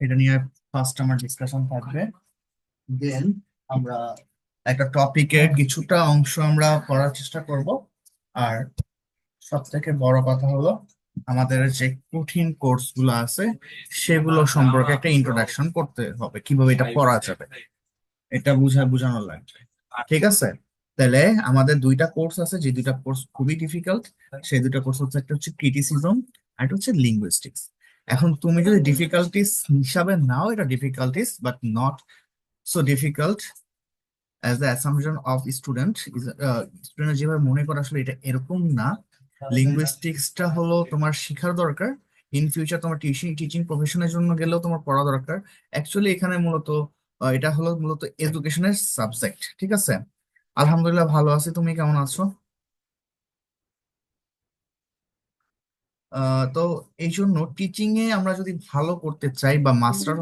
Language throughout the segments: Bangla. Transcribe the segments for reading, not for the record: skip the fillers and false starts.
এটা নিয়ে ফার্স্ট আমার ডিসকাশন থাকবে। দেন আমরা একটা টপিকের কিছুটা অংশ আমরা পড়ার চেষ্টা করব। আর সব থেকে বড় কথা হলো আমাদের যে কঠিন কোর্স গুলো আছে সেগুলো সম্পর্কে একটা ইন্ট্রোডাকশন করতে হবে, কিভাবে এটা পড়া যাবে এটা বোঝানো লাগবে। ঠিক আছে, তাহলে আমাদের দুইটা কোর্স আছে, যে দুইটা কোর্স খুবই ডিফিকাল্ট। সেই দুইটা কোর্স হচ্ছে, একটা হচ্ছে ক্রিটিসিজম আর একটা হচ্ছে লিঙ্গুইস্টিক্স। এখন তুমি যদি ডিফিকাল্টিস হিসাবে নাও, এটা difficulties but not so difficult as the assumption of student. Student যেভাবে মনে করে আসলে এটা এরকম না। লিঙ্গুইস্টিক্সটা হলো তোমার শেখার দরকার, ইন ফিউচার তোমার টিচিং প্রফেশনের জন্য গেলেও তোমার পড়া দরকার। অ্যাকচুয়ালি এখানে মূলত এটা হলো মূলত এডুকেশনের সাবজেক্ট। ঠিক আছে, আলহামদুলিল্লাহ ভালো আছি, তুমি কেমন আছো? তো এই জন্য টিচিং এ আমরা যদি ভালো করতে চাই বা মাস্টার,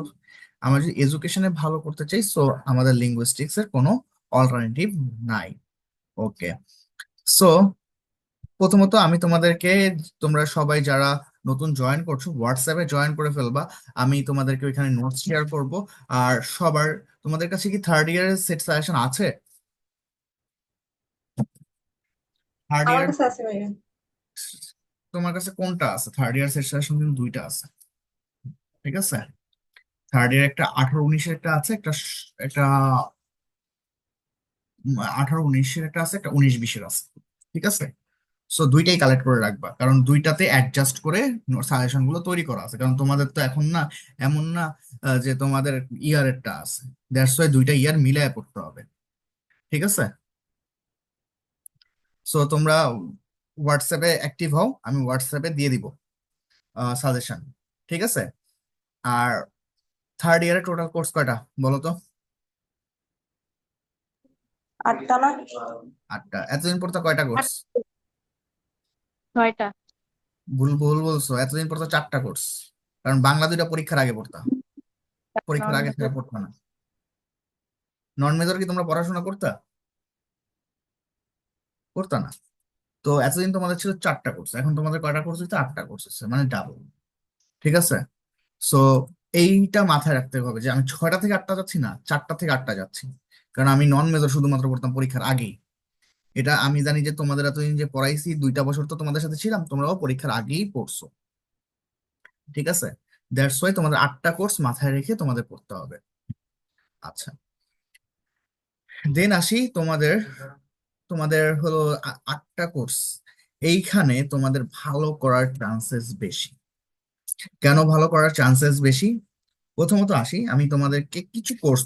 আমরা যদি এডুকেশনে ভালো করতে চাই, সো আমাদের লিঙ্গুইস্টিক্স এর কোনো অল্টারনেটিভ নাই। ওকে, সো প্রথমত আমি তোমাদেরকে, তোমরা সবাই যারা নতুন জয়েন করছো হোয়াটসঅ্যাপে জয়েন করে ফেলবা। আমি তোমাদেরকে ওইখানে নোটস শেয়ার করব। আর সবার, তোমাদের কাছে কি থার্ড ইয়ারের সেট সাজেশন আছে? থার্ড আমার ইয়ার কাছে আছে ভাইয়া। তোমার কাছে কোনটা আছে? থার্ড ইয়ার সেট সাজেশন কিন্তু দুইটা আছে। ঠিক আছে, থার্ড ইয়ার একটা 18-19-এর একটা আছে, একটা 18-19-এর একটা আছে, একটা 19-20-এর আছে। ঠিক আছে, সো দুইটাই কালেক্ট করে রাখবা, কারণ দুইটাতে অ্যাডজাস্ট করে সাজেশন গুলো তৈরি করা আছে। কারণ তোমাদের তো এখন না, এমন না যে তোমাদের ইয়ারেরটা আছে, দ্যাটস ওয়াই দুইটা ইয়ার মিলায় পড়তে হবে। ঠিক আছে, সো তোমরা হোয়াটসঅ্যাপে অ্যাক্টিভ হও, আমি হোয়াটসঅ্যাপে দিয়ে দিব সাজেশন। ঠিক আছে, আর থার্ড ইয়ারের টোটাল কোর্স কয়টা বলো তো? 8টা না? 8টা। এতদিন পড়তে কয়টা কোর্স? 6টা। ভুল ভুল বলছো, এতদিন পড়তে 4টা কোর্স। কারণ বাংলা দুইটা পরীক্ষার আগে পড়তা, পরীক্ষার নন আগে থেকে মেজর। পড়তা না। নন মেজর কি তোমরা পড়াশোনা করতা? করতা না। তো এতদিন তোমাদের ছিল 4টা কোর্স, এখন তোমাদের কয়টা কোর্স হচ্ছে? 8টা কোর্স হচ্ছে, মানে ডাবল। ঠিক আছে, সো এইটা মাথায় রাখতে হবে যে আমি 6টা থেকে 8টা যাচ্ছি না, 4টা থেকে 8টা যাচ্ছি। কারণ আমি নন মেজর শুধুমাত্র পড়তাম পরীক্ষার আগেই। এটা আমি জানি যে তোমাদের এতদিন যে পড়াইছি, 2টা বছর তো তোমাদের সাথে ছিলাম, তোমরাও পরীক্ষার আগেই পড়ছো। ঠিক আছে, দ্যাটস ওয়াই তোমাদের 8টা কোর্স মাথায় রেখে তোমাদের পড়তে হবে। আচ্ছা, দেন আসি তোমাদের, তোমাদের হলো 8টা কোর্স। এইখানে তোমাদের ভালো করার চান্সেস বেশি। কেন ভালো করার চান্সেস বেশি? প্রথমত আসি, আমি তোমাদেরকে কিছু কোর্স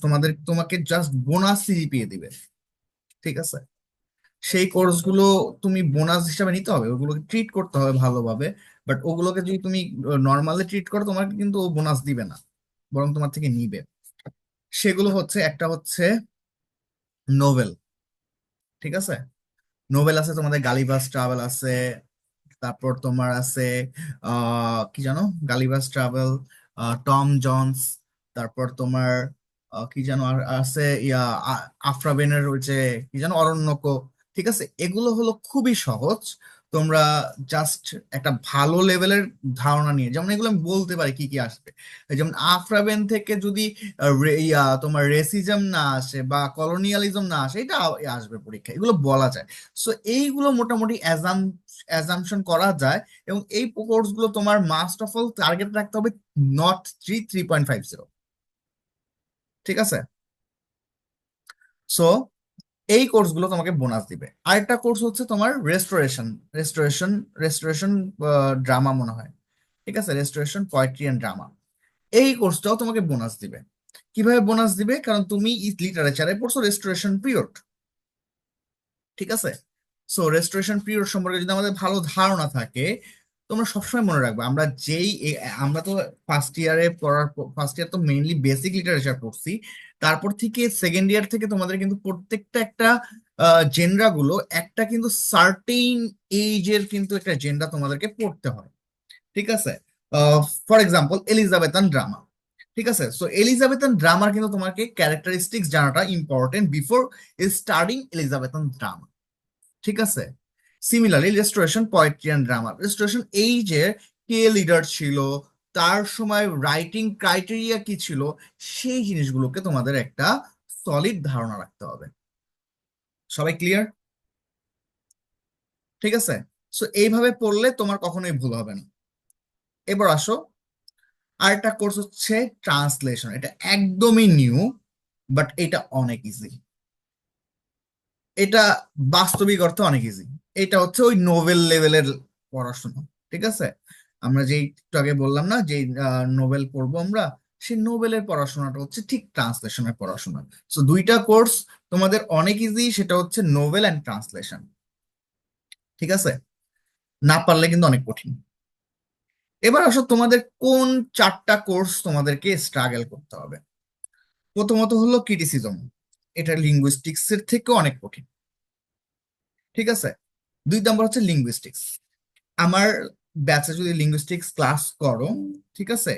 তোমাকে জাস্ট বোনাস সিজিপিএ দিবে। ঠিক আছে, সেই কোর্সগুলো তুমি বোনাস হিসাবে নিতে হবে, ওগুলোকে ট্রিট করতে হবে ভালোভাবে। বাট ওগুলোকে যদি তুমি নর্মালি ট্রিট করো, তোমাকে কিন্তু ও বোনাস দিবে না, বরং তোমার থেকে নিবে। সেগুলো হচ্ছে, একটা হচ্ছে নোবেল। ঠিক আছে, নোবেল আছে, তোমাদের গালিভাস ট্রাভেল আছে, তারপর তোমার আছে কি জানো, গালিভাস ট্রাভেল, টম জন্স, তারপর তোমার কি জানো আর আছে, ইয়া আফরাবেনের ওই যে কি জানো, অরণ্যক। ঠিক আছে, এগুলো হলো খুবই সহজ। তোমরা জাস্ট একটা ভালো লেভেলের ধারণা নিয়ে, যেমন এগুলো আমি বলতে পারি কি কি আসবে। এই যেমন আফরাবেন থেকে যদি তোমার রেসিজম না আসে বা কলোনিয়ালিজম না আসে, এটা আসবে পরীক্ষা, এগুলো বলা যায়। সো এইগুলো মোটামুটি অ্যাজাম্পশন করা যায়। এবং এই কোর্স গুলো তোমার মাস্ট অফ অল টার্গেট রাখতে হবে নট 3.50। ঠিক আছে, সো এই কোর্স গুলো তোমাকে বোনাস দিবে। আরেকটা কোর্স হচ্ছে তোমার রেস্টোরেশন রেস্টোরেশন ড্রামা মনে হয়। ঠিক আছে, রেস্টোরেশন পোয়েট্রি অ্যান্ড ড্রামা, এই কোর্সটাও তোমাকে বোনাস দিবে। কিভাবে বোনাস দিবে? কারণ তুমি লিটারেচারে পড়ছো রেস্টোরেশন পিরিয়ড। ঠিক আছে, সো রেস্টোরেশন পিরিয়ড সম্পর্কে যদি আমাদের ভালো ধারণা থাকে, তোমরা সবসময় মনে রাখবে, আমরা তো ফার্স্ট ইয়ার তো মেইনলি বেসিক লিটারেচার পড়ছি। তারপর থেকে সেকেন্ড ইয়ার থেকে তোমাদের কিন্তু প্রত্যেকটা একটা জেনরা গুলো একটা কিন্তু সার্টেইন এইজের কিন্তু একটা জেনরা তোমাদেরকে পড়তে হয়। ঠিক আছে, ফর এক্সাম্পল এলিজাবেথান ড্রামা। ঠিক আছে, সো এলিজাবেথান ড্রামার কিন্তু তোমাকে ক্যারেক্টারিস্টিক্স জানাটা important before studying Elizabethan drama. ঠিক আছে, similarly restoration poetry and drama, restoration এই যে কে লিডার ছিল, তার সময় রাইটিং ক্রাইটেরিয়া কি ছিল, সেই জিনিসগুলোকে তোমাদের একটা সলিড ধারণা রাখতে হবে। সবাই ক্লিয়ার? ঠিক আছে, সো এইভাবে পড়লে তোমার কখনোই ভুল হবে না। এবার আসো, আরেকটা কোর্স হচ্ছে ট্রান্সলেশন। এটা একদমই নিউ, বাট এটা অনেক ইজি। এটা বাস্তবিক অর্থে অনেক ইজি। এটা হচ্ছে ওই নোবেল লেভেলের পড়াশোনা। ঠিক আছে, আমরা যেই একটু আগে বললাম না যে নোবেল পড়বো আমরা, সেই নোবেলের পড়াশোনাটা হচ্ছে ঠিক ট্রান্সলেশনের পড়াশোনা। তো দুইটা কোর্স তোমাদের অনেক ইজি, সেটা হচ্ছে নোবেল অ্যান্ড ট্রান্সলেশন। ঠিক আছে, না পারলে কিন্তু অনেক কঠিন। এবার আসো, তোমাদের কোন চারটা কোর্স তোমাদেরকে স্ট্রাগল করতে হবে। প্রথমত হলো ক্রিটিসিজম। এটা লিঙ্গুইস্টিক্স এর থেকে অনেক কঠিন। ঠিক আছে, 2 নম্বর হচ্ছে লিঙ্গুইস্টিক্স। আমার ব্যাচে যদি লিঙ্গুইস্টিক্স ক্লাস করো, ঠিক আছে,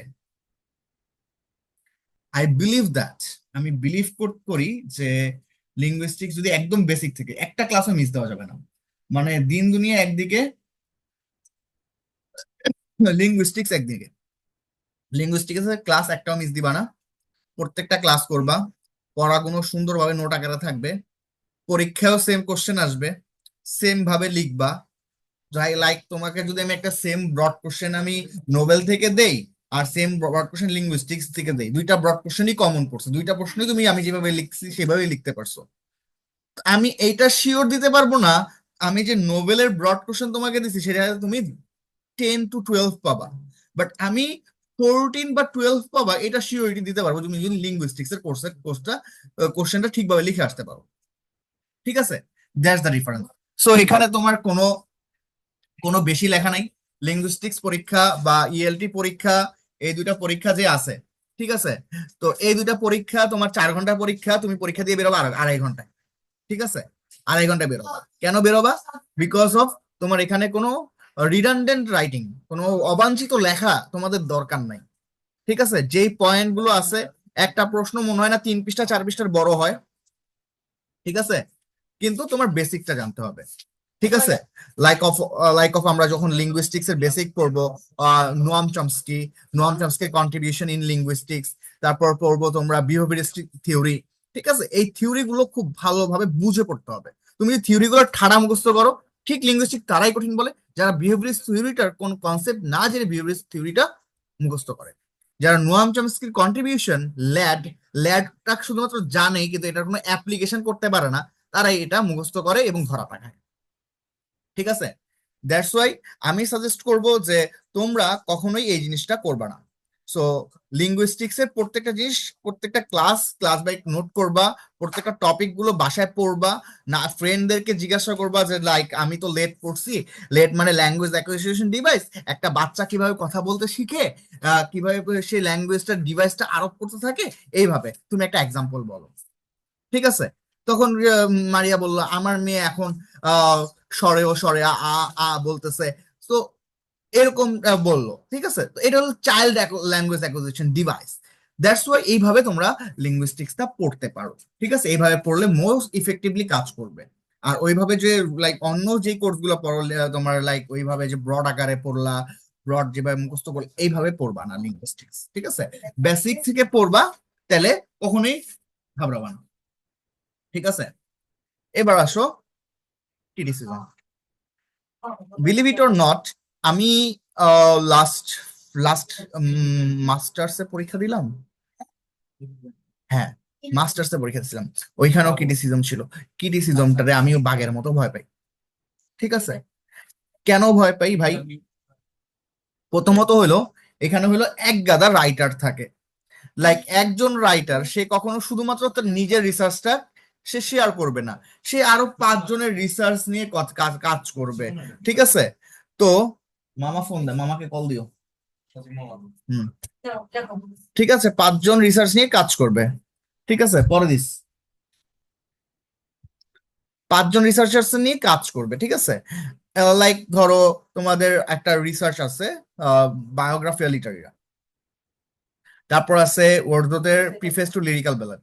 আই বিলিভ দ্যাট, আমি বিলিভ করি যে লিঙ্গুইস্টিক্স যদি একদম বেসিক থেকে একটা ক্লাসও মিস দেওয়া যাবে না। মানে দিন দুনিয়া একদিকে, লিঙ্গুইস্টিক্স একদিকে। লিঙ্গুইস্টিক্সের ক্লাস একটাও মিস দিবা না, প্রত্যেকটা ক্লাস করবা, পড়াগুলো সুন্দরভাবে নোট আকারে থাকবে, পরীক্ষায়ও সেম কোশ্চেন আসবে, সেম ভাবে লিখবা। লাইক তোমাকে যদি আমি একটা সেম ব্রড কোশ্চেন আমি নোবেল থেকে দেই, আর সেম ব্রড কোশ্চেন লিঙ্গুইস্টিক্স থেকে দেই, দুইটা ব্রড কোশ্চেনই কমন পড়ছে, দুইটা প্রশ্নই তুমি আমি যেভাবে লিখছি সেভাবেই লিখতে পারছো। আমি এইটা শিওর দিতে পারবো না আমি যে নোবেলের ব্রড কোশ্চেন তোমাকে দিছি সেটা তুমি 10 to 12 পাবা, বাট আমি 14 বা 12 পাবা এটা শিওরিটি দিতে পারবো তুমি যদি লিঙ্গুইস্টিক্স এর কোশ্চেনটা ঠিকভাবে লিখে আসতে পারো। ঠিক আছে, দ্যাটস দ্য ডিফারেন্স। সো এখানে তোমার কোনো কোনো বেশি লেখা নাই। লিঙ্গুইস্টিক্স পরীক্ষা বা ইএলটি পরীক্ষা, এই দুইটা পরীক্ষা যে আছে, ঠিক আছে, তো এই দুইটা পরীক্ষা তোমার 4 ঘন্টার পরীক্ষা, তুমি পরীক্ষা দিয়ে বেরোবা আড়াই ঘন্টায়। ঠিক আছে, আড়াই ঘন্টায় বেরোবা। কেন বেরোবা? বিকজ অফ তোমার এখানে কোনো রিডান্ডেন্ট রাইটিং, কোনো অবাঞ্ছিত লেখা তোমাদের দরকার নাই। ঠিক আছে, যেই পয়েন্ট গুলো আছে, একটা প্রশ্ন মনে হয় না 3 পৃষ্ঠা 4 পৃষ্ঠার বড় হয়। ঠিক আছে, কিন্তু তোমার বেসিকটা জানতে হবে। ঠিক আছে, লাইক অফ আমরা যখন লিঙ্গুইস্টিক্স এর বেসিক পড়বো, Noam Chomsky contribution in linguistics, তারপর পড়বো তোমরা বিহেভিয়ারিস্টিক থিওরি। ঠিক আছে, এই থিওরি গুলো খুব ভালোভাবে বুঝে পড়তে হবে। তুমি যদি থিওরি গুলো ঠাড়া মুখস্থ করো, ঠিক লিঙ্গুইস্টিক তারাই কঠিন বলে যারা বিহেভিয়ারিস্ট থিওরিটার কোন কনসেপ্ট না জেনে বিহেভিয়ারিস্ট থিওরিটা মুখস্থ করে। যারা নোয়াম চমস্কির কন্ট্রিবিউশন, ল্যাড ল্যাডটা শুধুমাত্র জানে কিন্তু এটার কোনো অ্যাপ্লিকেশন করতে পারে না, তারাই এটা মুখস্থ করে এবং ধরা পাঠায়। ঠিক আছে, দ্যাটস ওয়াই আমি সাজেস্ট করব যে তোমরা কখনোই এই জিনিসটা করবা না। সো লিঙ্গুইস্টিক্স এর প্রত্যেকটা জিনিস, প্রত্যেকটা ক্লাস ক্লাস বাই নোট করবা, প্রত্যেকটা টপিক গুলো বাসায় পড়বা, না ফ্রেন্ডদেরকে জিজ্ঞাসা করবা যে লাইক আমি তো লেট পড়ছি, লেট মানে ল্যাঙ্গুয়েজ অ্যাকুইজিশন ডিভাইস, একটা বাচ্চা কিভাবে কথা বলতে শিখে, কিভাবে সেই ল্যাঙ্গুয়েজটা ডিভাইসটা আরোপ করতে থাকে, এইভাবে তুমি একটা এক্সাম্পল বলো। ঠিক আছে, তখন মারিয়া বলল আমার মেয়ে এখন আহ স্বরে ও স্বরে আ আ আ বলতেছে। তো এরকম বললো। ঠিক আছে, তো এটা হলো child language acquisition device. That's why এইভাবে তোমরা লিঙ্গুইস্টিক্সটা পড়তে পারো। ঠিক আছে, এইভাবে পড়লে মোস্ট ইফেক্টিভলি কাজ করবে। আর ওইভাবে যে লাইক অন্য যে কোর্স গুলো পড়লে তোমার লাইক ওইভাবে যে ব্রড আকারে পড়লা, ব্রড যেভাবে মুখস্থ করলে এইভাবে পড়বা না লিঙ্গুইস্টিক্স। ঠিক আছে, বেসিক থেকে পড়বা, তাহলে কখনোই ঘাবড়াবা না। ঠিক আছে, এবার আসো criticism. Believe it or not, আমি লাস্ট লাস্ট মাস্টার্স এ পরীক্ষা দিলাম। হ্যাঁ, মাস্টার্স এ পরীক্ষা দিছিলাম, ওইখানেও ক্রিটিসিজম ছিল। ক্রিটিসিজমটারে আমিও বাঘের মতো ভয় পাই। ঠিক আছে, কেন ভয় পাই ভাই? প্রথমত হলো, এখানে হলো এক গাদা রাইটার থাকে। লাইক একজন রাইটার সে কখনো শুধুমাত্র তার নিজের রিসার্চটা সে শেয়ার করবে না, সে আরো 5 জনের রিসার্চ নিয়ে কাজ কাজ করবে। ঠিক আছে, তো মামা ফোন দেয়, মামাকে কল দিও। হুম, ঠিক আছে, 5 জন রিসার্চ নিয়ে কাজ করবে। ঠিক আছে, পরে দিস। 5 জন রিসার্চার্স নিয়ে কাজ করবে। ঠিক আছে, লাইক ধরো তোমাদের একটা রিসার্চ আছে বায়োগ্রাফিয়াল লিটারেচার, তারপর আছে ওর্ধদের প্রিফেস টু লিরিক্যাল ব্যালাড।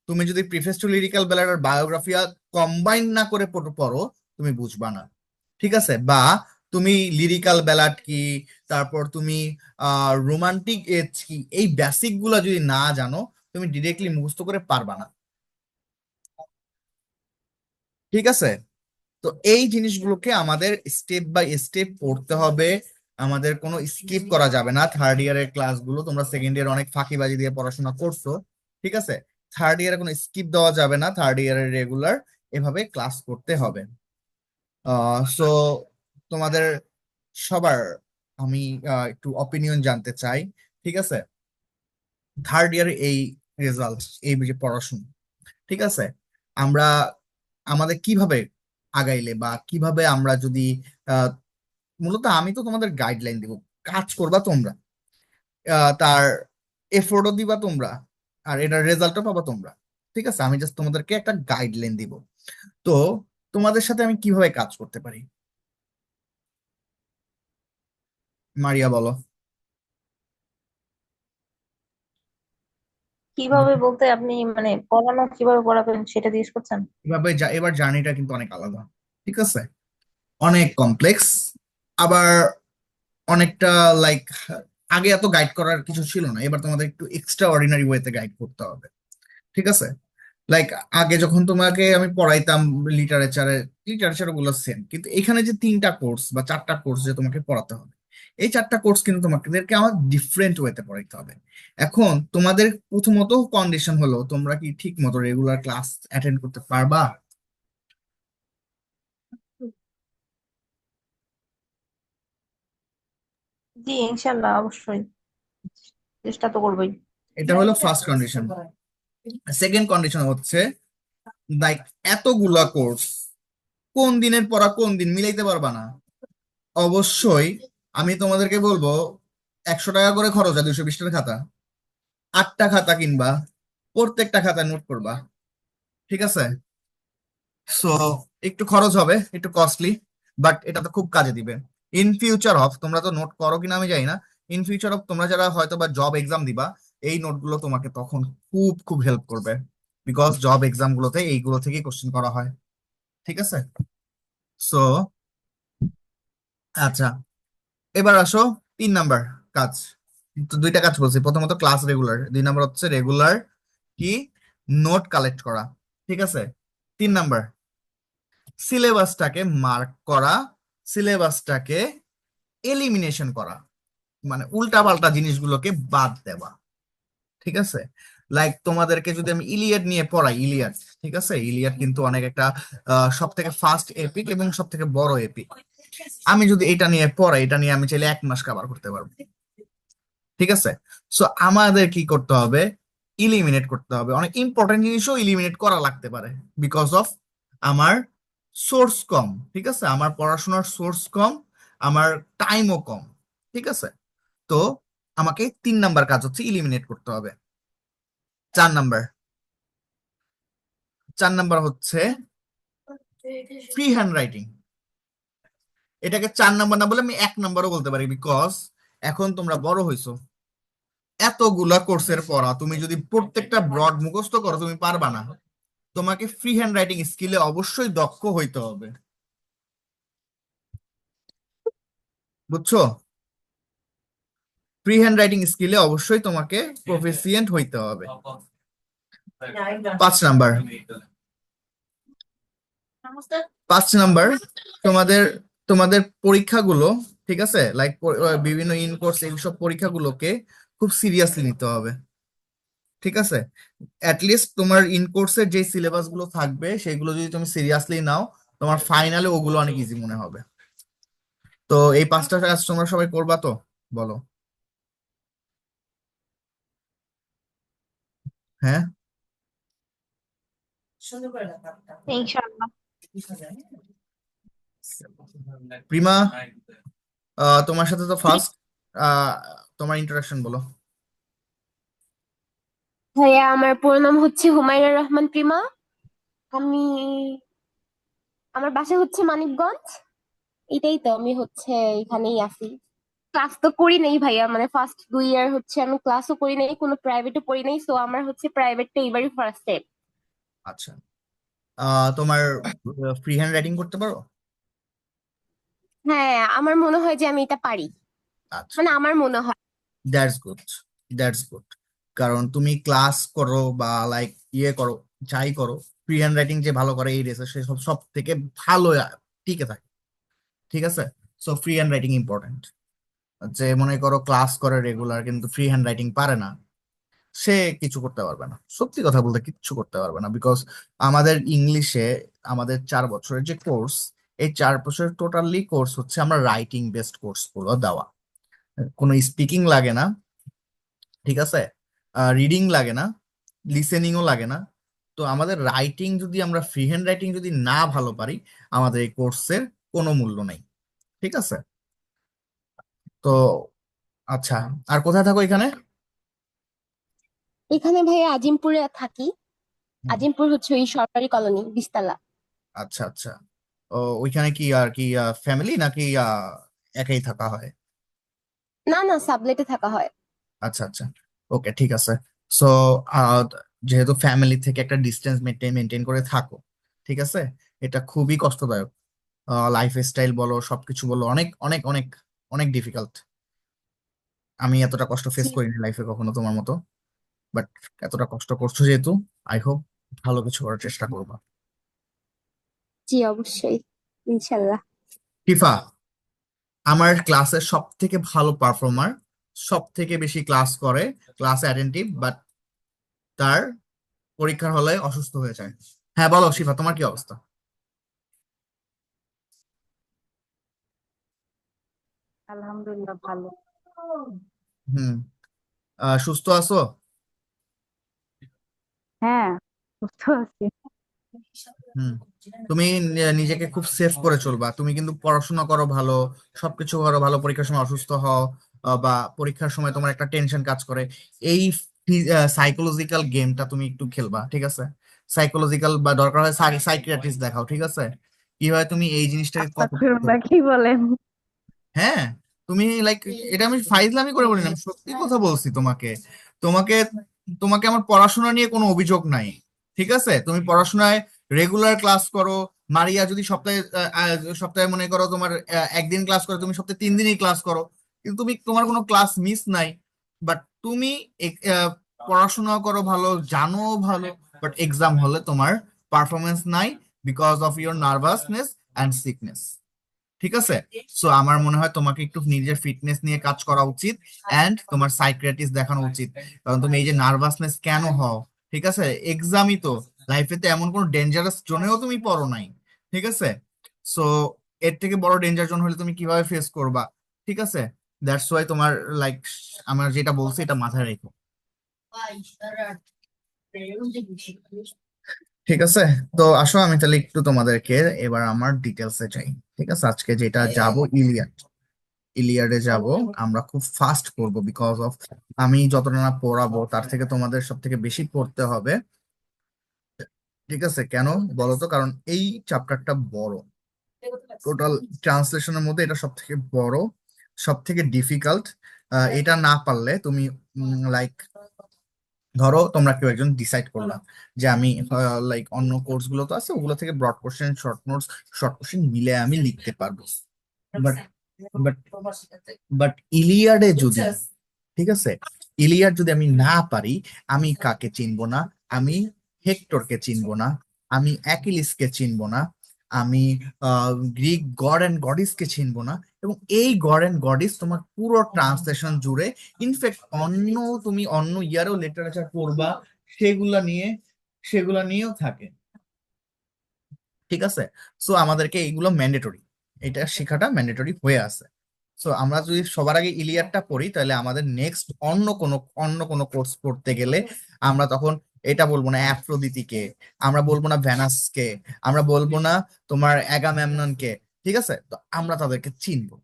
তুমি যদি প্রিফেস টু লিরিক্যাল ব্যালাড আর বায়োগ্রাফিয়া কম্বাইন না করে পড়ো, তুমি বুঝবা না। ঠিক আছে, বা তুমি লিরিক্যাল ব্যালাড কি, তারপর তুমি রোমান্টিক এজ কি, এই বেসিক গুলা যদি না জানো, তুমি ডিরেক্টলি মুখস্থ করে পারবা না। ঠিক আছে? তো এই জিনিসগুলোকে আমাদের স্টেপ বাই স্টেপ পড়তে হবে। আমাদের কোনো স্কিপ করা যাবে না। থার্ড ইয়ারের ক্লাসগুলো তোমরা সেকেন্ড ইয়ার অনেক ফাঁকিবাজি দিয়ে পড়াশোনা করছো, ঠিক আছে? থার্ড ইয়ারে কোনো স্কিপ দেওয়া যাবে না, থার্ড ইয়ারের রেগুলার এভাবে ক্লাস করতে হবে। সো তোমাদের সবার আমি একটু অপিনিয়ন জানতে চাই, ঠিক আছে? থার্ড ইয়ারে এই রেজাল্ট, এই যে পড়াশোনা, ঠিক আছে, আমরা আমাদের কিভাবে আগাইলে বা কিভাবে আমরা যদি আহ, মূলত আমি তো তোমাদের গাইডলাইন দিব, কাজ করবা তোমরা, তার এফোর্টও দিবা তোমরা, আর এটার রেজাল্টও পাবা তোমরা। ঠিক আছে, আমি জাস্ট তোমাদেরকে একটা গাইডলাইন দিব। তো তোমাদের সাথে আমি কিভাবে কাজ করতে পারি, মারিয়া বলো। কিভাবে বলতে আপনি মানে পড়ানো কিভাবে পড়াবেন সেটা জিজ্ঞেস করছেন? এভাবে এবার জার্নিটা কিন্তু অনেক আলাদা, ঠিক আছে, অনেক কমপ্লেক্স, আবার অনেকটা লাইক আগে এত গাইড করার কিছু ছিল না, এবার তোমাদের একটু এক্সট্রা অর্ডিনারি ওয়েতে গাইড করতে হবে। ঠিক আছে, লাইক আগে যখন তোমাকে আমি পড়াইতাম লিটারেচারে, লিটারেচার গুলো সেম, কিন্তু এখানে যে তিনটা কোর্স বা চারটা কোর্স যে তোমাকে পড়াতে হবে, এই চারটা কোর্স কিন্তু তোমাদেরকে আমার ডিফারেন্ট ওয়েতে পড়াইতে হবে। এখন তোমাদের প্রথমত কন্ডিশন হলো তোমরা কি ঠিক মতো রেগুলার ক্লাস অ্যাটেন্ড করতে পারবা? জি, ইনশাল্লাহ, অবশ্যই। চেষ্টা তো করবোই। এটা হলো ফার্স্ট কন্ডিশন। সেকেন্ড কন্ডিশন হচ্ছে লাইক এতগুলা কোর্স কোন দিনের পড়া কোন দিন মিলাইতে পারবা না। অবশ্যই আমি তোমাদেরকে বলবো 100 টাকা করে খরচ হয় 220টার খাতা, 8টা খাতা কিনবা, প্রত্যেকটা খাতায় নোট করবা। ঠিক আছে? সো একটু খরচ হবে, একটু কস্টলি, বাট এটা তো খুব কাজে দিবে ইন ফিউচার অফ। তোমরা তো নোট করো কিনা আমি জানি না, ইন ফিউচার অফ তোমরা যারা হয়তো বা জব এক্সাম দিবা, এই নোটগুলো তোমাকে তখন খুব খুব হেল্প করবে, বিকজ জব এক্সাম গুলোতে এইগুলো থেকে কোশ্চেন করা হয়। ঠিক আছে? সো আচ্ছা, এবার আসো 3 নাম্বার কাজ। তো দুইটা কাজ বলছি, প্রথমত ক্লাস রেগুলার, 2 নাম্বার হচ্ছে রেগুলার কি নোট কালেক্ট করা। ঠিক আছে? 3 নাম্বার সিলেবাসটাকে মার্ক করা, সিলেবাসটাকে এলিমিনেশন করা, মানে উল্টা পাল্টা জিনিসগুলোকে বাদ দেওয়া। ঠিক আছে? লাইক তোমাদেরকে যদি আমি ইলিয়াড নিয়ে পড়াই, ইলিয়াড, ঠিক আছে, ইলিয়াড কিন্তু অনেক একটা সব থেকে ফার্স্ট এপিক এবং সব থেকে বড় এপিক। আমি যদি এটা নিয়ে পড়াই, এটা নিয়ে আমি চাইলে 1 মাস কভার করতে পারবো। ঠিক আছে? সো আমাদের কি করতে হবে, ইলিমিনেট করতে হবে, অনেক ইম্পর্টেন্ট জিনিসও ইলিমিনেট করা লাগতে পারে, বিকজ অফ আমার সোর্স কম। ঠিক আছে, আমার পড়াশোনার সোর্স কম, আমার টাইমও কম। ঠিক আছে? তো আমাকে 3 নাম্বার কাজ হচ্ছে ইলিমিনেট করতে হবে। 4 নাম্বার, 4 নাম্বার হচ্ছে ফ্রি হ্যান্ড রাইটিং। এটাকে 4 নাম্বার না বলে আমি 1 নাম্বারও বলতে পারি, বিকজ এখন তোমরা বড় হইছো, এতগুলা কোর্সের পড়া তুমি যদি প্রত্যেকটা ব্রড মুখস্থ করো তুমি পারবা না। তোমাকে ফ্রি হ্যান্ড রাইটিং স্কিলে অবশ্যই দক্ষ হইতে হবে। বুঝছো? ফ্রি হ্যান্ড রাইটিং স্কিলে অবশ্যই তোমাকে প্রফিসিয়েন্ট হইতে হবে। 5 নাম্বার, 5 নাম্বার তোমাদের তোমাদের পরীক্ষাগুলো, ঠিক আছে, লাইক বিভিন্ন ইন কোর্স এইসব পরীক্ষাগুলোকে খুব সিরিয়াসলি নিতে হবে। ঠিক আছে? লিস্ট তোমার ইন কোর্সের যে সিলেবাস গুলো থাকবে সেগুলো যদি তুমি সিরিয়াসলি নাও, তোমার ফাইনালে ওগুলো অনেক ইজি মনে হবে। তো এই 5টা কাজ তোমরা সবাই করবা তো, বলো। হ্যাঁ? ইনশাল্লাহ। প্রিমা, তোমার সাথে তো ফার্স্ট, তোমার ইন্ট্রোডাকশন বলো। ভাইয়া, আমার পুরো নাম হচ্ছে হুমায়রা রহমান প্রিমা। আমি আমার বাসা হচ্ছে মানিকগঞ্জ। এটাই তো, আমি হচ্ছে এখানেই আছি। ক্লাস তো করি নাই ভাইয়া, মানে ফার্স্ট 2 ইয়ার হচ্ছে আমি ক্লাসও করি নাই, কোনো প্রাইভেটও পড়ি নাই, সো আমার হচ্ছে প্রাইভেটটা এবারই ফার্স্ট স্টেপ। আচ্ছা, তোমার ফ্রি হ্যান্ড রাইটিং করতে পারো? হ্যাঁ, আমার মনে হয় যে আমি এটা পারি। আচ্ছা, মানে আমার মনে হয়। That's good, that's good. কারণ তুমি ক্লাস করো বা লাইক করো, যাই করো, ফ্রি হ্যান্ড রাইটিং যে ভালো করে এই রেসে সে সব সব থেকে ভালো টিকে থাকে। ঠিক আছে, so free hand writing important. যে মনে করো ক্লাস করে রেগুলার কিন্তু ফ্রি হ্যান্ড রাইটিং পারে না, সে কিছু করতে পারবে না, সত্যি কথা বলতে কিচ্ছু করতে পারবে না। বিকজ আমাদের ইংলিশে আমাদের 4 বছরের যে কোর্স, এই 4 বছরের টোটালি কোর্স হচ্ছে আমরা রাইটিং বেসড কোর্স গুলো দেওয়া। কোনো স্পিকিং লাগে না, ঠিক আছে, রিডিং লাগে না, লিসেনিংও লাগে না। তো আমাদের রাইটিং যদি আমরা ফ্রি হ্যান্ড রাইটিং যদি না ভালো পারি, আমাদের এই কোর্সের কোনো মূল্য নেই। ঠিক আছে, তো আচ্ছা, আর কোথায় থাকো এখানে? এখানে ভাইয়া আজিমপুরে থাকি। হুম, আজিমপুর হচ্ছে ওই সরকারি কলোনি 20 তলা। আচ্ছা আচ্ছা। ও, ওইখানে কি আর কি ফ্যামিলি নাকি একাই থাকা হয়? না না, সাবলেটে থাকা হয়। আচ্ছা আচ্ছা, ওকে, ঠিক আছে। সো যেহেতু ফ্যামিলি থেকে একটা ডিস্টেন্স মেনটেন মেনটেন করে থাকো, ঠিক আছে, এটা খুবই কষ্টদায়ক। লাইফ স্টাইল বলো, সবকিছু বলো, অনেক অনেক অনেক অনেক ডিফিকাল্ট। আমি এতটা কষ্ট ফেস জি। করিনি লাইফে কখনো তোমার মতো, বাট এতটা কষ্ট করছো যেহেতু, আই হোপ ভালো কিছু করার চেষ্টা করবা। জি অবশ্যই, ইনশাল্লাহ। ফিফা আমার ক্লাসের সব থেকে ভালো পারফর্মার, সব থেকে বেশি ক্লাস করে, ক্লাস অ্যাটেন্টিভ, বাট তার পরীক্ষার হলে অসুস্থ হয়ে যায়। হ্যাঁ বলো শিফা, তোমার কি অবস্থা? আলহামদুলিল্লাহ ভালো। হুম, সুস্থ আছো? হ্যাঁ, সুস্থ আছি। হুম, তুমি নিজেকে খুব সেভ করে চলবা। তুমি কিন্তু পড়াশোনা করো ভালো, সবকিছু করো ভালো, পরীক্ষার সময় অসুস্থ হও বা পরীক্ষার সময় তোমার একটা টেনশন কাজ করে, এই সাইকোলজিক্যাল গেমটা তুমি একটু খেলবা, ঠিক আছে? সাইকোলজিক্যাল বা দরকার হয় সাইকিয়াট্রিস্ট দেখাও, ঠিক আছে? কি হয় তুমি এই জিনিসটাকে কত, আস্তাগফিরুল্লাহ, কি বলেন? হ্যাঁ, তুমি লাইক, এটা আমি ফাইজলামি করে বলি না, আমি সত্যি কথা বলছি তোমাকে। তোমাকে তোমাকে আমার পড়াশোনা নিয়ে কোনো অভিযোগ নাই, ঠিক আছে? তুমি পড়াশোনায় রেগুলার ক্লাস করো। মারিয়া যদি সপ্তাহে মনে করো তোমার একদিন ক্লাস করো, তুমি সপ্তাহে 3 দিনই ক্লাস করো, কিন্তু তুমি তোমার কোনো ক্লাস মিস নাই। বাট তুমি পড়াশোনা করো ভালো, জানো ভালো, বাট এক্সাম হলে তোমার পারফরমেন্স নাই, because of your nervousness and sickness. ঠিক আছে, সো আমার মনে হয় তোমাকে একটু নিজের ফিটনেস নিয়ে কাজ করা উচিত, এন্ড তোমার সাইকিয়াট্রিস্ট দেখানো উচিত। কারণ তুমি এই যে নার্ভাসনেস কেন হও, ঠিক আছে, এক্সামই তো, লাইফে তো এমন কোনো ডেঞ্জারাস জোনেও তুমি পড়ো নাই, ঠিক আছে? সো এর থেকে বড় ডেঞ্জার জোন হলে তুমি কিভাবে ফেস করবা? ঠিক আছে, দ্যাটস ওয়াই তোমার লাইক, আমার যেটা বলছি এটা মাথায় রেখো। ঠিক আছে, তো আসো আমি তাহলে একটু তোমাদেরকে এবার আমার ডিটেলসে যাই। ঠিক আছে, আজকে যেটা যাব ইলিয়াড, ইলিয়াডে যাব। আমরা খুব ফাস্ট করব বিকজ অফ আমি যতটা না পড়াবো তার থেকে তোমাদের সব থেকে বেশি পড়তে হবে। ঠিক আছে, কেন বলো তো? কারণ এই চ্যাপ্টারটা বড়, টোটাল ট্রান্সলেশনের মধ্যে এটা সব থেকে বড়, সব থেকে ডিফিকাল্ট। এটা না পারলে তুমি লাইক, ধরো তোমরা কেউ একজন ডিসাইড করলাম যে আমি লাইক অন্য কোর্স গুলো তো আছে, ওগুলো থেকে broad question, short notes, short question মিলে আমি লিখতে পারবো। বাট বাট বাট ইলিয়াডে যদি, ঠিক আছে, ইলিয়াড যদি আমি না পারি, আমি কাকে চিনবো না? আমি হেক্টরকে চিনবো না, আমি অ্যাকিলিসকে চিনবো না, আমি গ্রিক গড অ্যান্ড গডিসকে চিনবো না। এবং এই গড অ্যান্ড গডিস তোমার পুরো ট্রান্সলেশন জুড়ে, ইনফ্যাক্ট অন্য, তুমি অন্য ইয়ারেও লিটারেচার পড়বা, সেগুলা নিয়ে, সেগুলা নিয়েও থাকে। ঠিক আছে, সো আমাদেরকে এইগুলো ম্যান্ডেটরি, এটা শেখাটা ম্যান্ডেটরি হয়ে আছে। সো আমরা যদি সবার আগে ইলিয়াডটা পড়ি, তাহলে আমাদের নেক্সট অন্য কোনো কোর্স পড়তে গেলে আমরা তখন এটা বলবো না অ্যাফ্রোদিতিকে, আমরা বলবো না ভ্যানাসকে, আমরা বলবো না তোমার অ্যাগামেমননকে। ঠিক আছে, তো আমরা তাদেরকে চিনবো।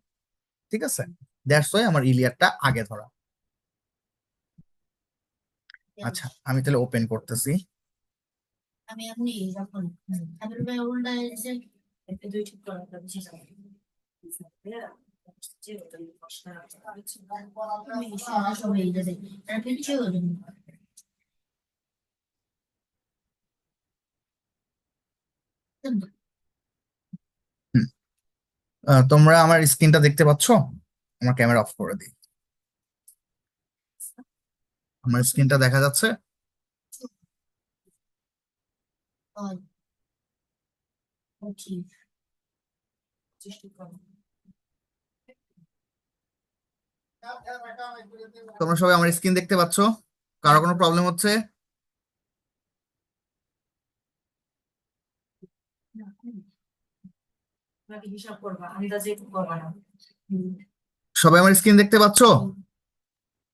ঠিক আছে, দ্যাটস ওয়াই আমার ইলিয়াডটা আগে ধরা। আচ্ছা, আমি তাহলে ওপেন করতেছি। হুম, তোমরা আমার স্ক্রিনটা দেখতে পাচ্ছো? আমার ক্যামেরা অফ করে দিই। আমার স্ক্রিনটা দেখা যাচ্ছে? তোমরা সবাই আমার স্ক্রিন দেখতে পাচ্ছ? কারো কোনো প্রবলেম হচ্ছে? সবাই আমার স্ক্রিন দেখতে পাচ্ছ?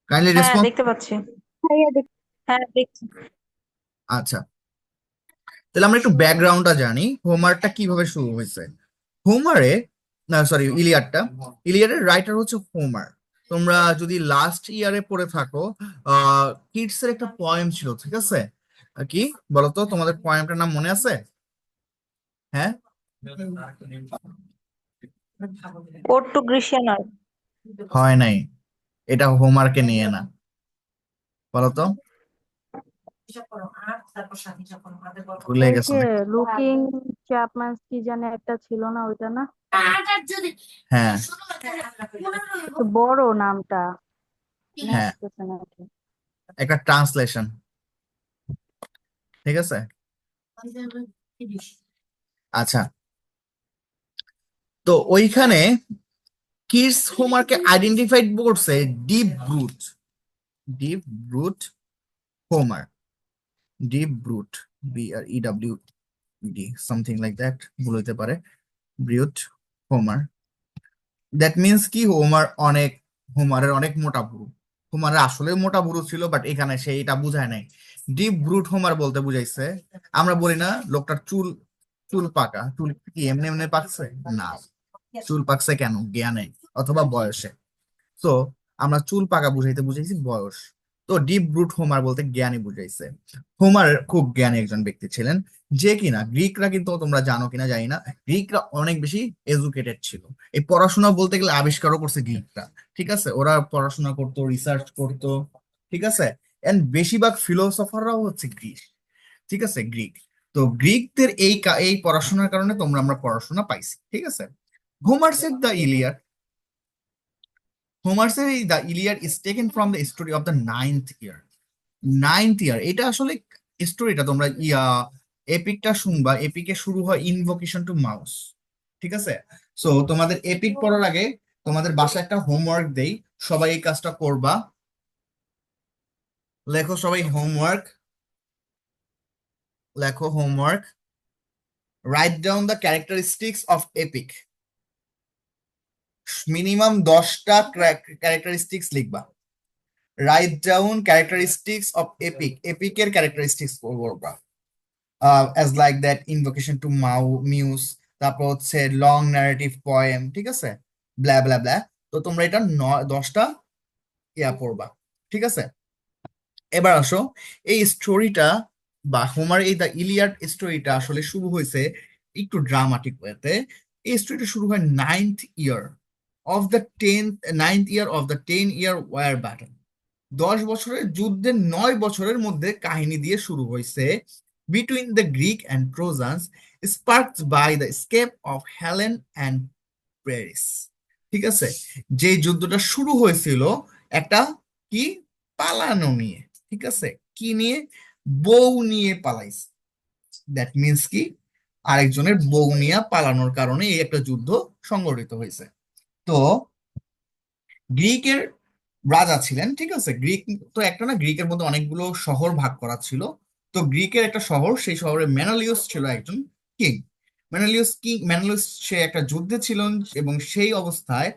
কাইন্ডলি হ্যাঁ রেসপন্স। দেখতে পাচ্ছি। ভাইয়া হ্যাঁ দেখছি। আচ্ছা, তাহলে আমরা একটু ব্যাকগ্রাউন্ডটা জানি হোমারটা কিভাবে শুরু হয়েছে। হোমারে, না সরি, ইলিয়াডের রাইটার হচ্ছে হোমার। তোমরা যদি লাস্ট ইয়ারে পড়ে থাকো, কিডস এর একটা পয়েম ছিল, ঠিক আছে? কি বলতো, তোমাদের পয়েমটার নাম মনে আছে? হ্যাঁ, ওড টু গ্রিসিয়ান আর্ট। হয় নাই, এটা হোমারকে নিয়ে না। বলতো, ভুলে ওই গেছো যে নাকি? লুকিং চ্যাপম্যানস কি জানে একটা ছিল না, ওইটা না? হ্যাঁ একটু বড় নামটা, মনে হ্যাঁ, আসতেছে না কি। একটা ট্রান্সলেশন, ঠিক আছে? আচ্ছা, তো ওইখানে কিডস হোমারকে আইডেন্টিফাইড করছে deep brute, deep brute Homer, deep brute, BREWD, something like that, ভুল হইতে পারে। ব্রুট হোমার, দ্যাট মিনস কি হোমারের অনেক মোটা ভুরু। হোমারের আসলে মোটা ভুরু ছিল, বাট এখানে সে এটা বুঝায় নাই। ডিপ ব্রুট হোমার বলতে বুঝাইছে, আমরা বলি না লোকটার চুল চুল পাকা, চুল কি এমনি এমনি পাকছে না, চুল পাকছে কেন? জ্ঞানে অথবা বয়সে। তো আমরা চুল পাকা বুঝাইতে বুঝাইছি বয়স। তো ডিপ ব্রুট হোমার বলতে জ্ঞানী বুঝাইছে। হোমার খুব জ্ঞানী একজন ব্যক্তি ছিলেন, যে কিনা, গ্রিকরা কিন্তু তোমরা জানো কিনা জানি না, গ্রিকরা অনেক বেশি এডুকেটেড ছিল। এই পড়াশোনা বলতে গেলে আবিষ্কারও করছে গ্রিকরা, ঠিক আছে? ওরা পড়াশোনা করতো, রিসার্চ করতো, ঠিক আছে? এন্ড বেশিরভাগ ফিলোসফাররাও হচ্ছে গ্রিক, ঠিক আছে, গ্রিক। তো গ্রিকদের এই পড়াশোনার কারণে আমরা পড়াশোনা পাইছি, ঠিক আছে? হোমার্সের দ্য ইলিয়াড, হোমার্সের এই the Iliad is taken from the story of the ninth year. এটা আসলে স্টোরিটা তোমরা এপিকটা শুনবা, এপিকে শুরু হয় ইনভোকেশন টু মাউস, ঠিক আছে? সো তোমাদের এপিক পড়ার আগে তোমাদের বাসায় একটা হোমওয়ার্ক দেই, সবাই এই কাজটা করবা। লেখো সবাই হোমওয়ার্ক, লেখো homework, write down the characteristics of epic. Minimum 10টা ক্যারেক্টারিস্টিক্স লিখবা। Write down characteristics of epic, এপিকের ক্যারেক্টারিস্টিক্স বলবা। As like that, invocation to muse, তারপর হচ্ছে লং ন্যারেটিভ পয়েম, ঠিক আছে, ব্লা ব্লা ব্লা। তো তোমরা এটা 10টা পড়বা, ঠিক আছে? এবার আসো, এই স্টোরিটা বা হোমার এই দ্য ইলিয়াড স্টোরিটা আসলে শুরু হয়েছে একটু ড্রামাটিক ওয়েতে। এই স্টোরিটা শুরু হয় ninth year of the 10 year war battle. 10 বছরের যুদ্ধের 9 বছরের মধ্যে কাহিনী দিয়ে শুরু হয়েছে, between the Greek and Trojans, sparked by the escape of Helen and Paris, ঠিক আছে? যে যুদ্ধটা শুরু হয়েছিল একটা কি, পালানো নিয়ে, ঠিক আছে? কি নিয়ে? বউ নিয়ে পালাইছে। দ্যাট মিনস কি, আরেকজনের বউ নিয়ে পালানোর কারণে এই একটা যুদ্ধ সংঘটিত হয়েছে। তো গ্রিকের রাজা ছিলেন, ঠিক আছে? গ্রিক তো একটা না, গ্রিকের মধ্যে অনেকগুলো শহর ভাগ করা ছিল। তো গ্রিকের একটা শহর, সেই শহরে মেনালিউস ছিল একজন কিং। মেনালিউস সে একটা যুদ্ধে ছিলেন, এবং সেই অবস্থায়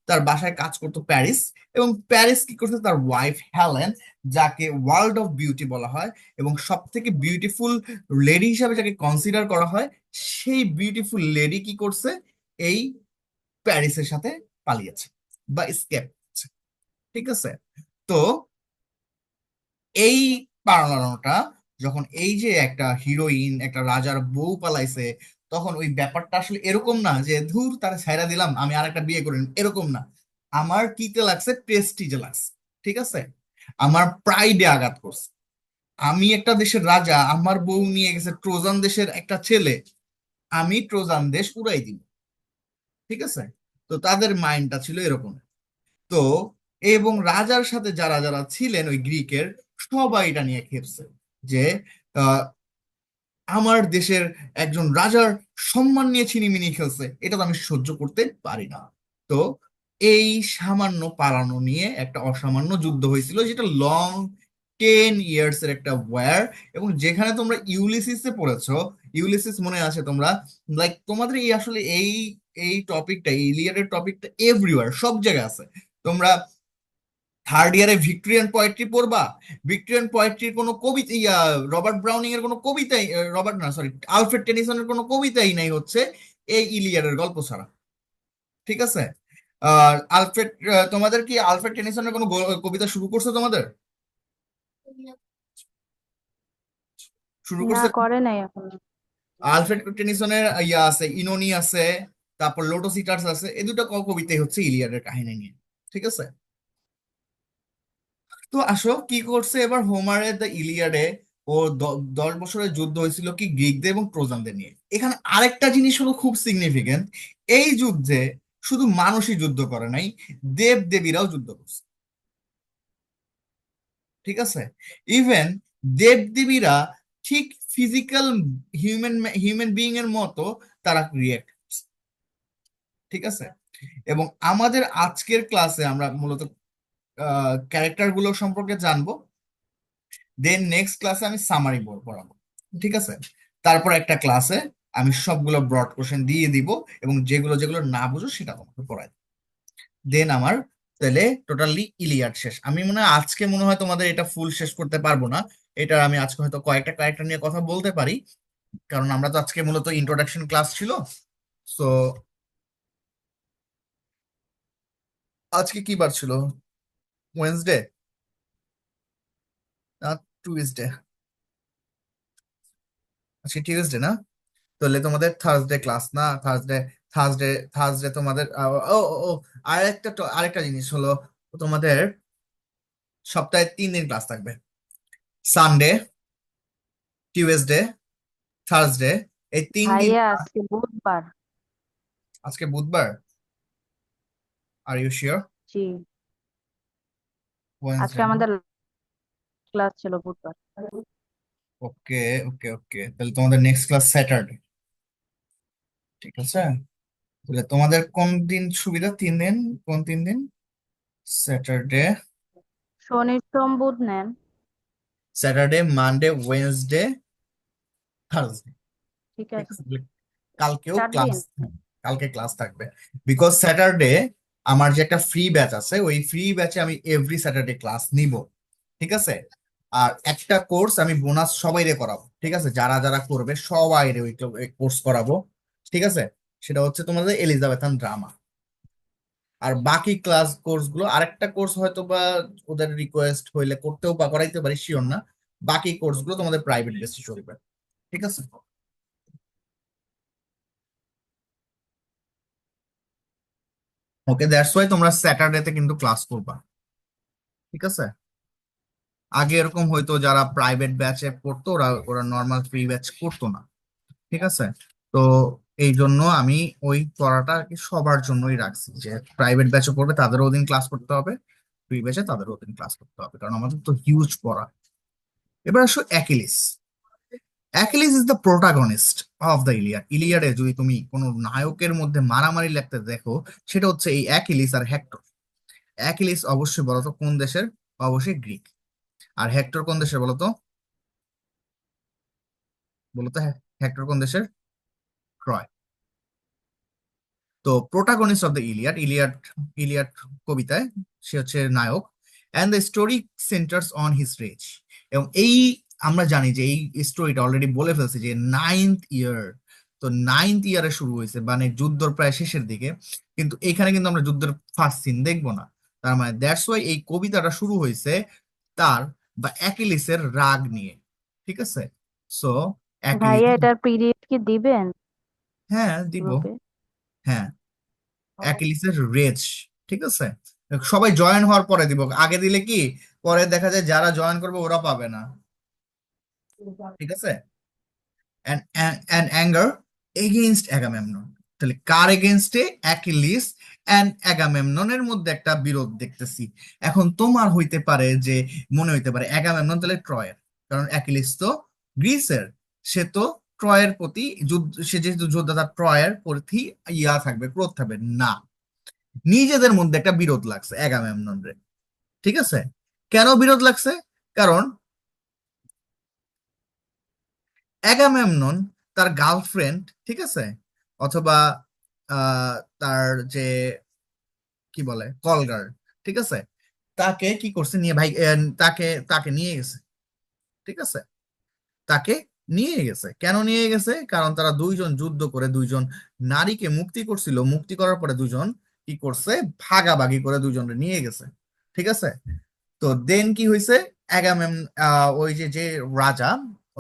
তার বাসায় কাজ করতো প্যারিস। এবং প্যারিস কি করছে, তার ওয়াইফ হেলেন, যাকে ওয়ার্ল্ড অফ বিউটি বলা হয় এবং সব থেকে বিউটিফুল লেডি হিসাবে যাকে কনসিডার করা হয়, সেই বিউটিফুল লেডি কি করছে, এই প্যারিসের সাথে পালিয়েছে বা স্কেপ, ঠিক আছে? তো এই পালানোটা, যখন এই যে একটা হিরোইন একটা রাজার বউ পালাইছে, তখন ওই ব্যাপারটা আসলে এরকম না যে ধুর তারা ছাইড়া দিলাম আমি আরেকটা বিয়ে করি, এরকম না। আমার কিতে লাগছে, প্রেস্টিজে লাগছে, ঠিক আছে? আমার প্রাইডে আঘাত করছে। আমি একটা দেশের রাজা, আমার বউ নিয়ে গেছে ট্রোজান দেশের একটা ছেলে, আমি ট্রোজান দেশ উড়াই দিব, ঠিক আছে? তো তাদের মাইন্ডটা ছিল এরকম। তো এবং রাজার সাথে যারা যারা ছিলেন ওই গ্রিকের, সবাই এটা নিয়ে খেপছে যে আহ, আমার দেশের একজন রাজার সম্মান নিয়ে ছিনিমিনি খেলছে, এটা তো আমি সহ্য করতে পারি না। তো এই সামান্য পালানো নিয়ে একটা অসামান্য যুদ্ধ হয়েছিল, যেটা লং 10 ইয়ার্স এর একটা ওয়ার। এবং যেখানে তোমরা ইউলিসিসে পড়েছো, ইউলিসিস মনে আছে তোমরা? লাইক তোমাদের এই আসলে এই টপিকটা, ইলিয়াডের টপিকটা এভরিওয়ার, সব জায়গায় আছে। তোমরা থার্ড ইয়ারে ভিক্টোরিয়ান পোয়েট্রি পড়বা, ভিক্টোরিয়ান পোয়েট্রির কোনো কবিতা, রবার্ট ব্রাউনিং এর কোনো কবিতাই, রবার্ট না সরি, আলফ্রেড টেনিসনের কোনো কবিতাই নাই হচ্ছে এই ইলিয়াডের গল্প ছাড়া। ঠিক আছে? আলফ্রেড, তোমাদের কি আলফ্রেড টেনিসনের কোনো কবিতা শুরু করছে তোমাদের? শুরু না, করছে? করে নাই এখনো। আলফ্রেড টেনিসনের আছে, ইনোনি আছে, তারপর লোটোস ইটার্স আছে, এই দুটো কবিতাই হচ্ছে ইলিয়াডের কাহিনী নিয়ে। ঠিক আছে? তো আসো কি করছে এবার হোমারের দ্য ইলিয়াডে। ও 10 বছরের যুদ্ধ হয়েছিল কি গ্রিকদের এবং ট্রোজানদের নিয়ে। এখানে আরেকটা জিনিস হলো খুব সিগনিফিকেন্ট, এই যুদ্ধে শুধু মানুষই যুদ্ধ করে নাই, দেব দেবীরাও যুদ্ধ করছে। ঠিক আছে? ইভেন দেব দেবীরা ঠিক ফিজিক্যাল হিউম্যান হিউম্যান বিইং এর মতো তারা রিয়েক্ট। ঠিক আছে? এবং আমাদের আজকের ক্লাসে আমরা মূলত ক্যারেক্টার গুলো সম্পর্কে জানবো, দেন নেক্সট ক্লাসে আমি সামারি পড়াবো। ঠিক আছে? তারপর একটা ক্লাসে আমি সবগুলো ব্রড কোশ্চেন দিয়ে দিব, এবং যেগুলো যেগুলো না বুঝো সেটা তোমাকে পড়াই দেব। দেন আমার তাহলে টোটালি ইলিয়াড শেষ। আমি মনে হয় আজকে মনে হয় তোমাদের এটা ফুল শেষ করতে পারবো না। এটা আমি আজকে হয়তো কয়েকটা ক্যারেক্টার নিয়ে কথা বলতে পারি, কারণ আমরা তো আজকে মূলত ইন্ট্রোডাকশন ক্লাস ছিল। সো আজকে কি বার ছিল? ওয়েন্সডে না টুইসডে? আজকে টিউসডে না? তাহলে তোমাদের থার্সডে ক্লাস না? থার্সডে, থার্সডে থার্সডে তোমাদের ও ও ও, আরেকটা জিনিস হলো, তোমাদের সপ্তাহে 3 দিন ক্লাস থাকবে। সানডে, টিউসডে, থার্সডে, এই 3 দিন। ভাইয়া আজকে বুধবার। আজকে বুধবার? Are you sure? জি, আজকে ওয়েন্সডে? আমাদের ক্লাস ছিল বুধবার। ওকে ওকে ওকে, তাহলে তোমাদের নেক্সট ক্লাস স্যাটারডে। ঠিক আছে? তাহলে তোমাদের কোন দিন সুবিধা? 3 দিন। কোন 3 দিন? স্যাটারডে, শনি সোম বুধ নেন। Saturday, Monday, Wednesday, Thursday. ঠিক ঠিক আছে, আছে? কালকেও 4 দিন। ক্লাস, কালকে ক্লাস থাকবে। বিকজ স্যাটারডে আমার যে একটা ফ্রি ব্যাচ আছে, ওই ফ্রি ব্যাচে আমি এভরি স্যাটারডে ক্লাস নিব। ঠিক আছে? আর একটা কোর্স আমি বোনাস সবাইরে করাবো। ঠিক আছে? যারা যারা করবে সবাইরে ওই কোর্স করাবো। ঠিক আছে? সেটা হচ্ছে তোমাদের এলিজাবেথান ড্রামা। আর বাকি ক্লাস কোর্স গুলো, আরেকটা কোর্স হয়তো বা ওদের রিকোয়েস্ট হইলে করতেও বা করাইতে পারি, শিওর না। বাকি কোর্স গুলো তোমাদের প্রাইভেট বেসে চলবে। ঠিক আছে? ওকে, দ্যাটস ওয়াই তোমরা স্যাটারডেতে কিন্তু ক্লাস করবা। ঠিক আছে? আগে এরকম হয়তো যারা প্রাইভেট ব্যাচে পড়তো ওরা ওরা নর্মাল ফ্রি ব্যাচ করতো না। ঠিক আছে? তো এই জন্য আমি ওই পড়াটা আর কি সবার জন্যই রাখছি, যে প্রাইভেট ব্যাচে পড়বে তাদেরও ওদিন ক্লাস করতে হবে, ফ্রি ব্যাচে তাদেরও ওদিন ক্লাস করতে হবে, কারণ আমাদের তো হিউজ পড়া। এবার আসো Achilles. Achilles is the protagonist of the Iliad. ইলিয়াডে যদি তুমি কোনো নায়কের মধ্যে মারামারি লাগতে দেখো, সেটা হচ্ছে এই অ্যাকিলিস আর হেক্টর। অ্যাকিলিস অবশ্যই বলতো কোন দেশের? অবশ্যই গ্রিক। আর হেক্টর কোন দেশের বলতো? বলতো হেক্টর কোন দেশের? ট্রয়। তো protagonist of the Iliad, Iliad, Iliad কবিতায় সে হচ্ছে নায়ক। And the story centres on his rage. এবং এই আমরা জানি যে এই স্টোরিটা অলরেডি বলে ফেলছে যে 9th ইয়ার। তো 9th ইয়ারে শুরু হয়েছে, মানে যুদ্ধর প্রায় শেষের দিকে। কিন্তু এখানে কিন্তু আমরা যুদ্ধের ফার্স্ট সিন দেখবো না। তার মানে দ্যাটস ওয়াই এই কবিতাটা শুরু হয়েছে তার বা অ্যাকিলিসের রাগ নিয়ে। ঠিক আছে? সো অ্যাকিলিস, ভাইয়া এটার পিডিএফ কি দিবেন হ্যাঁ দিব। গ্রুপে? হ্যাঁ, অ্যাকিলিসের রেজ। ঠিক আছে? সবাই জয়েন হওয়ার পরে দিব, আগে দিলে কি পরে দেখা যায় যারা জয়েন করবে ওরা পাবে না। ঠিক আছে? And anger against Agamemnon. তাহলে কার এগেইনস্টে? অ্যাকিলিস অ্যান্ড অ্যাগামেমননের মধ্যে একটা বিরোধ দেখতেছি। এখন তোমার হইতে পারে যে মনে হইতে পারে অ্যাগামেমনন তাহলে ট্রয়ের, কারণ অ্যাকিলিস তো গ্রিসের, সে তো ট্রয়ের প্রতি যুদ্ধ, সে যেহেতু যোদ্ধা তার ট্রয়ের প্রতি থাকবে, ক্রোধ থাকবে না। নিজেদের মধ্যে একটা বিরোধ লাগছে অ্যাগামেমননের, ঠিক আছে? কেন বিরোধ লাগছে? কারণ অ্যাগামেমনন তার গার্লফ্রেন্ড, ঠিক আছে, অথবা তার যে কি বলে কলগার, ঠিক আছে, তাকে কি করছে নিয়ে ভাই, তাকে তাকে নিয়ে গেছে, ঠিক আছে, তাকে নিয়ে গেছে। কেন নিয়ে গেছে? কারণ তারা দুইজন যুদ্ধ করে দুইজন নারীকে মুক্তি করছিল, মুক্তি করার পরে দুজন কি করছে, ভাগাভাগি করে দুজনকে নিয়ে গেছে, ঠিক আছে। তো দেন কি হয়েছে, অ্যাগামেম ওই যে যে রাজা,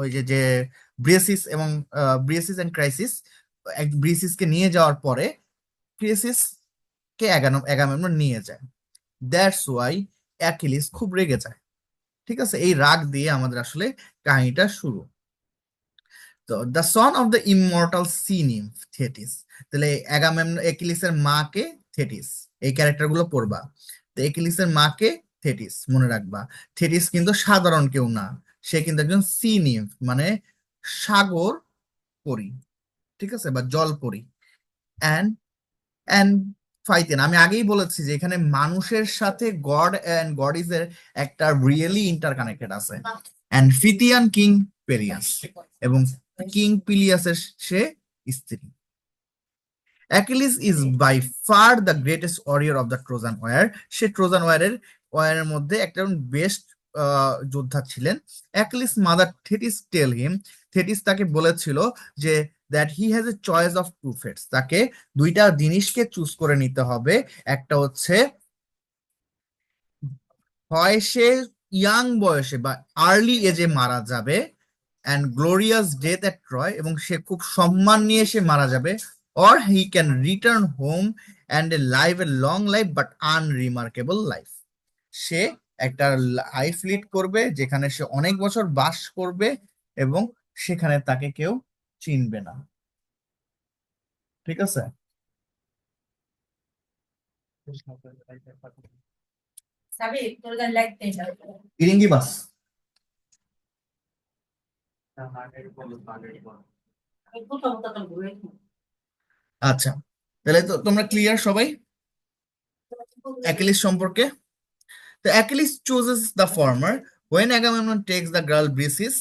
ওই যে যে ব্রেসিস এবং ব্রেসিস এন্ড ক্রাইসিস, ব্রেসিসকে নিয়ে যাওয়ার পরে ক্রাইসিস কে অ্যাগামেমনন নিয়ে যায়। দ্যাটস ওয়াই অ্যাকিলিস খুব রেগে যায়, ঠিক আছে। এই রাগ দিয়ে আমাদের আসলে কাহিনীটা শুরু। তো the son of the immortal sea nymph Thetis, তাহলে একিলিসের মাকে থেটিস, এই ক্যারেক্টার গুলো পড়বা। তো একিলিসের মাকে থেটিস মনে রাখবা। থেটিস কিন্তু সাধারণ কেউ না, সে কিন্তু একজন সি নিম্ফ, মানে সাগর পরী, ঠিক আছে, বা জল পরী। অ্যান্ড অ্যান্ড ফাইতেন, আমি আগেই বলেছি যে এখানে মানুষের সাথে গড অ্যান্ড গডিজ এর একটা রিয়েলি ইন্টারকানেক্টেড আছে। অ্যান্ড ফিথিয়ান কিং পেরিয়াস, এবং কিং পিলিয়াসের সে স্ত্রী। Achilles is by far the greatest warrior of the Trojan war, সে ট্রোজান ওয়ারের মধ্যে একটা বেস্ট যোদ্ধা ছিলেন। Achilles mother Thetis tell him, Thetis তাকে বলেছিল যে that he has a choice of two fates, তাকে দুইটা জিনিসকে চুজ করে নিতে হবে। একটা হচ্ছে হয় সে ইয়াং বয়সে বা আর্লি এজে মারা যাবে, and glorious death at Troy, এবং সে খুব সম্মান নিয়ে সে মারা যাবে, or he can return home and a live a long life but unremarkable life, সে একটা লাইফ লিড করবে যেখানে সে অনেক বছর বাস করবে এবং সেখানে তাকে কেউ চিনবে না, ঠিক আছে। ইরিঙ্গি বাস। আচ্ছা, তাহলে তো তোমরা ক্লিয়ার সবাই অ্যাকিলিস সম্পর্কে? The Achilles chooses the former. When Agamemnon takes the girl Briseis,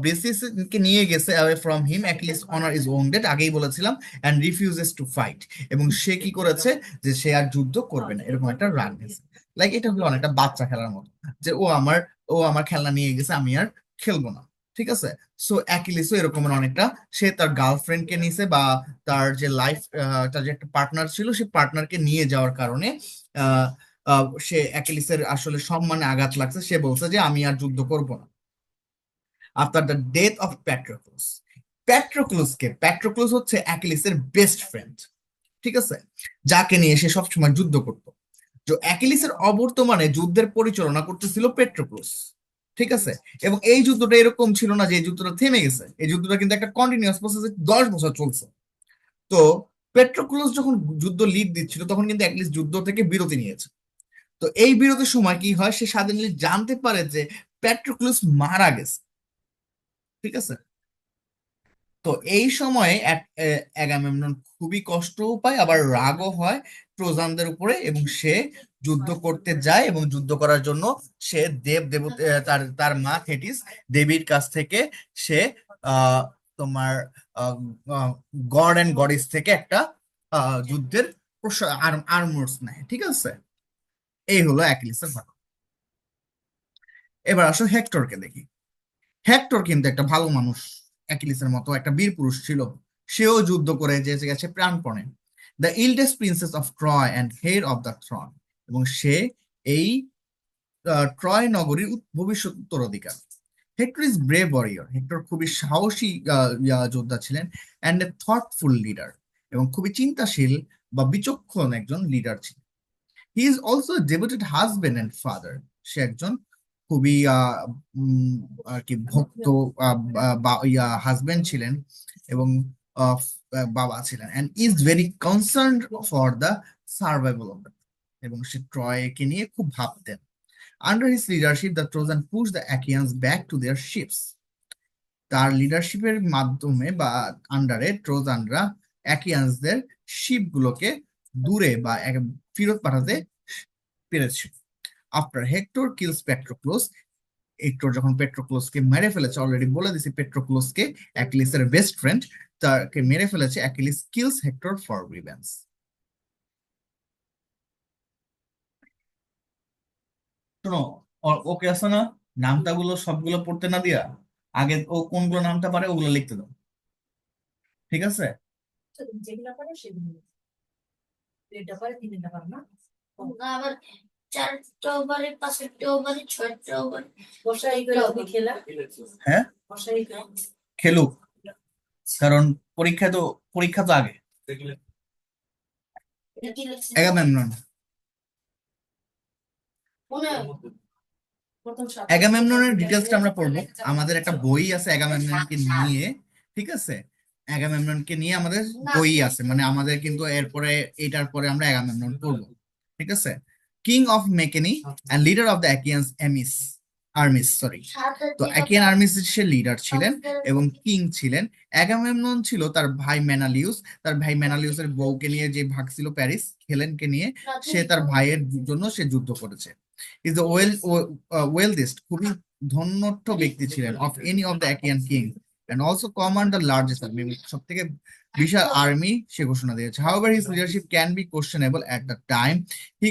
Briseis কে নিয়ে গেছে away from him, Achilles honor is wounded, আগেই বলেছিলাম, and refuses to fight, এবং সে কি করেছে যে সে আর যুদ্ধ করবে না, এরকম একটা রাগ গেছে। লাইক এটা হলো অনেকটা বাচ্চা খেলার মতো, যে ও আমার খেলনা নিয়ে গেছে, আমি আর খেলবো না, ঠিক আছে। সো অ্যাকিলিসও এরকম অনেকটা, সে তার গার্লফ্রেন্ড কে নিছে, বা তার যে তার যে একটা পার্টনার ছিল, সে পার্টনারকে নিয়ে যাওয়ার কারণে সে অ্যাকিলিসের আসলে সম্মানে আঘাত লাগছে, সে বলছে যে আমি আর যুদ্ধ করব না। আফটার দ্য ডেথ অফ প্যাট্রোক্লুস, প্যাট্রোক্লুস হচ্ছে অ্যাকিলিসের বেস্ট ফ্রেন্ড, ঠিক আছে, যাকে নিয়ে সে সবসময় যুদ্ধ করত। তো অ্যাকিলিসের অবর্তমানে যুদ্ধের পরিচালনা করতেছিল পেট্রোক্লুস, ঠিক আছে। এবং এই যুদ্ধটা এরকম ছিল না যে এই যুদ্ধটা থেমে গেছে, এই যুদ্ধটা কিন্তু একটা কন্টিনিউয়াস প্রসেসে 10 বছর চলছে। তো পেট্রোক্লুস যখন যুদ্ধ লিড দিচ্ছিল তখন কিন্তু অ্যাকিলিস যুদ্ধ থেকে বিরতি নিয়েছে। তো এই বিরতির সময় কি হয়, সে সাডেনলি জানতে পারে যে প্যাট্রোক্লুস মারা গেছে, ঠিক আছে। তো এই সময়ে অ্যাগামেমনন খুবই কষ্টও পায়, আবার রাগও হয় ট্রোজানদের উপরে, এবং সে যুদ্ধ করতে যায়, এবং যুদ্ধ করার জন্য সে দেবতা, তার তার মা থেটিস দেবীর কাছ থেকে সে তোমার গড অ্যান্ড গডিস থেকে একটা যুদ্ধের আর্মোর্স নেয়, ঠিক আছে। এই হলো অ্যাকিলিসের ঘটনা। এবার আসো হেক্টরকে দেখি। হেক্টর কিন্তু একটা ভালো মানুষ, অ্যাকিলিসের মতো একটা বীর পুরুষ ছিল, সেও যুদ্ধ করে যে গেছে প্রাণপণে। The eldest princess of Troy and head of the throne, এবং সে এই ট্রয় নগরীর ভবিষ্যৎ উত্তরাধিকার। Hector is brave warrior, Hector খুবই সাহসী যোদ্ধা ছিলেন, অ্যান্ড এ থটফুল লিডার, এবং খুবই চিন্তাশীল বা বিচক্ষণ একজন লিডার ছিলেন। He is also devoted husband and father, সে একজন খুবই আর কি ভক্ত হাজবেন্ড ছিলেন, এবং বাবা ছিলেন, and is very concerned for the survival of the, এবং সে ট্রয়কে নিয়ে খুব ভাবতেন। Under his leadership the Trojan push the Achaeans back to their ships. তার লিডারশিপের মাধ্যমে বা আন্ডারে ট্রোজানরা অ্যাকিয়ান্সদের শিপগুলোকে দূরে বা ফেরত পাঠাতে পেরেছে। আফটার হেক্টর কিলস পেট্রোক্লোস, হেক্টর যখন পেট্রোক্লোসকে মেরে ফেলেছে, অলরেডি বলে দিছি পেট্রোক্লোসকে অ্যাকিলিসের বেস্ট ফ্রেন্ড, তাকে মেরে ফেলেছে, Achilles kills hectare for revenge. শোনো, ওকে আছে না, নামটা গুলো সবগুলো পড়তে না দিয়া আগে ও কোনগুলো নামটা পারে ওগুলো লিখতে দাও, ঠিক আছে? যেগুলো পারে সেগুলো এটা পারে তিনটা পারে না আবার 4টা ওভারে 5টা ওভারে 6টা ওভারে বসাই করে হবে খেলা হ্যাঁ, বসাই করে খেলুক, কারণ পরীক্ষা তো আগে। এটা কি লিখছে অ্যাগামেমনন, মনে প্রথম সাত অ্যাগামেমননের ডিটেলসটা আমরা পড়বো। আমাদের একটা বই আছে অ্যাগামেমননকে নিয়ে, ঠিক আছে? অ্যাগামেমননকে নিয়ে আমাদের বই আছে, মানে আমাদের কিন্তু এরপরে এটার পরে আমরা অ্যাগামেমনন পড়বো, ঠিক আছে? King of Mycenae and leader of the Achaeans armies, sorry. তো অ্যাকিয়ান আর্মিস সে লিডার ছিলেন এবং কিং ছিলেন। অ্যাগামেমনন ছিল তার ভাই মেনালিউস, তার ভাই মেনালিউসের বউকে নিয়ে যে ভাগছিল প্যারিস, হেলেনকে নিয়ে, সে তার ভাইয়ের জন্য সে যুদ্ধ করেছে। ইজ দ্য ওয়েলথেস্ট, খুবই ধন্যট্ট ব্যক্তি ছিলেন, of any of the Achaean king and also command the largest army, সব থেকে বিশাল আর্মি সে ঘোষণা দিয়েছে। However, his leadership can be questionable at the time. He